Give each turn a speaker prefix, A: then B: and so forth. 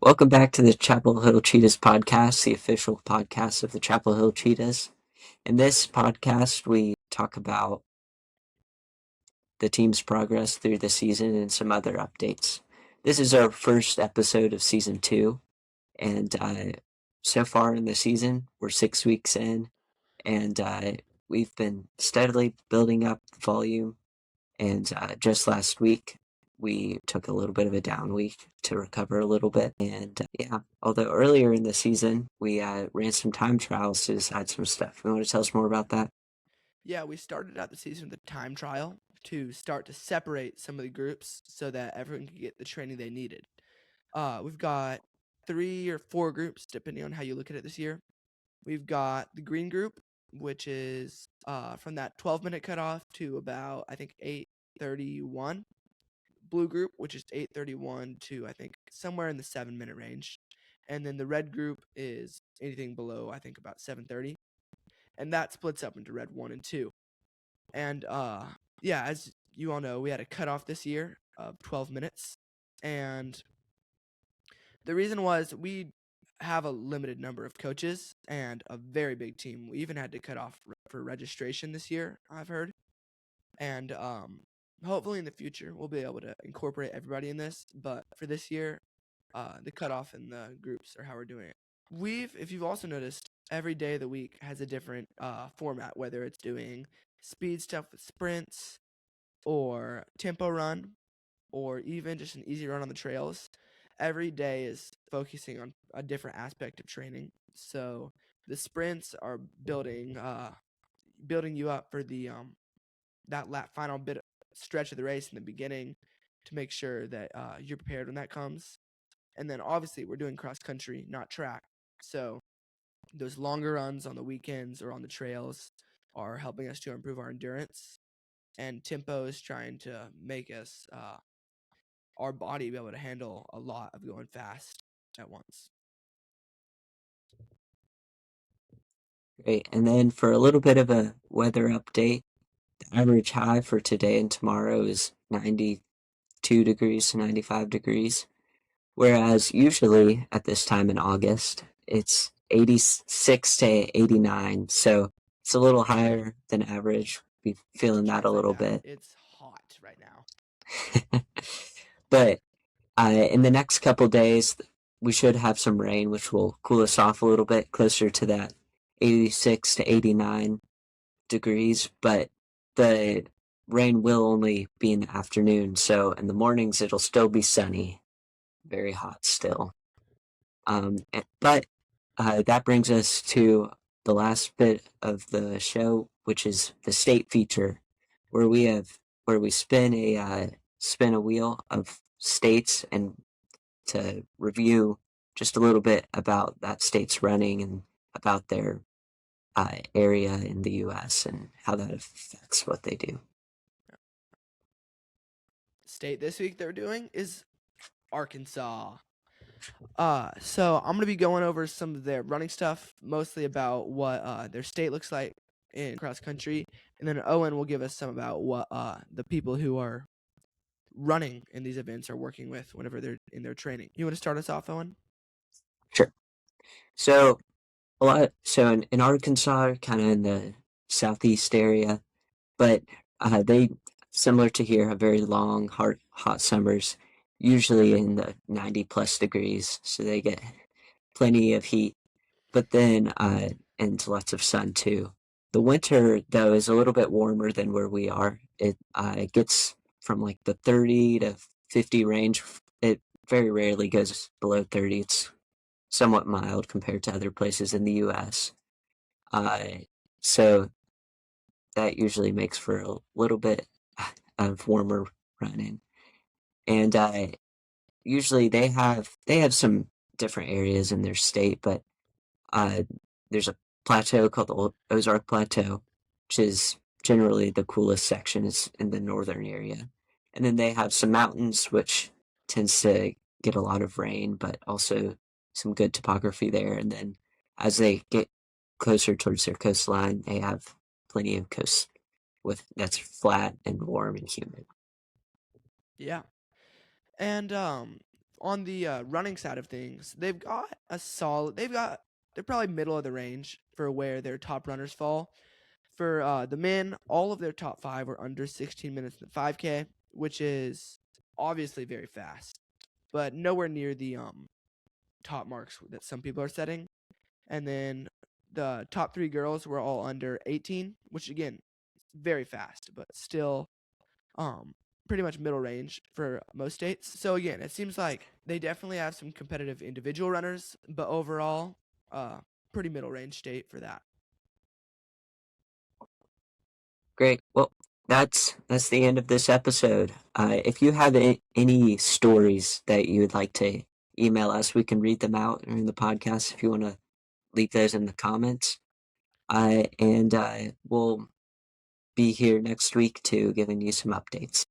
A: Welcome back to the Chapel Hill Cheetahs podcast, the official podcast of the Chapel Hill Cheetahs. In this podcast, we talk about the team's progress through the season and some other updates. This is our first episode of season 2, and so far in the season, we're 6 weeks in, and we've been steadily building up the volume. And just last week, we took a little bit of a down week to recover a little bit. And yeah, although earlier in the season, we ran some time trials to decide some stuff. You want to tell us more about that?
B: Yeah, we started out the season with a time trial to start to separate some of the groups so that everyone could get the training they needed. We've got 3 or 4 groups, depending on how you look at it this year. We've got the green group, which is from that 12-minute cutoff to about, I think, 8:31. Blue group, which is 8:31 to, I think, somewhere in the 7-minute range. And then the red group is anything below, I think, about 7:30. And that splits up into red 1 and 2. And yeah, as you all know, we had a cutoff this year of 12 minutes. And the reason was we have a limited number of coaches and a very big team. We even had to cut off for registration this year, I've heard. And hopefully in the future, we'll be able to incorporate everybody in this. But for this year, the cutoff and the groups are how we're doing it. If you've also noticed, every day of the week has a different format, whether it's doing speed stuff with sprints or tempo run or even just an easy run on the trails. Every day is focusing on a different aspect of training. So the sprints are building you up for the that final bit stretch of the race in the beginning to make sure that you're prepared when that comes. And then obviously we're doing cross country, not track. So those longer runs on the weekends or on the trails are helping us to improve our endurance. And tempo is trying to make us our body be able to handle a lot of going fast at once.
A: Great. And then for a little bit of a weather update, the average high for today and tomorrow is 92 degrees to 95 degrees. Whereas usually at this time in August, it's 86 to 89. So it's a little higher than average. Be feeling that a little
B: Translate that.
A: bit.
B: It's hot right now.
A: But in the next couple days, we should have some rain, which will cool us off a little bit closer to that 86 to 89 degrees. But the rain will only be in the afternoon. So in the mornings, it'll still be sunny, very hot still. But that brings us to the last bit of the show, which is the state feature, where we spin a wheel of states and to review just a little bit about that state's running and about their area in the U.S. and how that affects what they do.
B: State this week they're doing is Arkansas. So I'm gonna be going over some of their running stuff, mostly about what their state looks like in cross country, and then Owen will give us some about what the people who are running in these events are working with whenever they're in their training. You want to start us off, Owen?
A: Sure. So in Arkansas, kind of in the southeast area, but they, similar to here, have very long, hot summers, usually in the 90 plus degrees. So they get plenty of heat, but then and lots of sun too. The winter though is a little bit warmer than where we are. It gets from like the 30 to 50 range. It very rarely goes below 30. It's somewhat mild compared to other places in the U.S. Uh, so that usually makes for a little bit of warmer running. And usually they have some different areas in their state, but uh, there's a plateau called the Ozark Plateau, which is generally the coolest section is in the northern area. And then they have some mountains, which tends to get a lot of rain, but also some good topography there. And then as they get closer towards their coastline, they have plenty of coast with that's flat and warm and humid.
B: Yeah. And on the running side of things, they've got a solid. They're probably middle of the range for where their top runners fall. For the men, all of their top 5 were under 16 minutes in the 5K, which is obviously very fast, but nowhere near the top marks that some people are setting. And then the top 3 girls were all under 18, which again, very fast, but still pretty much middle range for most states. So again, it seems like they definitely have some competitive individual runners, but overall, pretty middle range state for that.
A: Great. Well, that's the end of this episode. If you have any stories that you would like to email us, we can read them out in the podcast if you want to leave those in the comments. And we'll be here next week too, giving you some updates.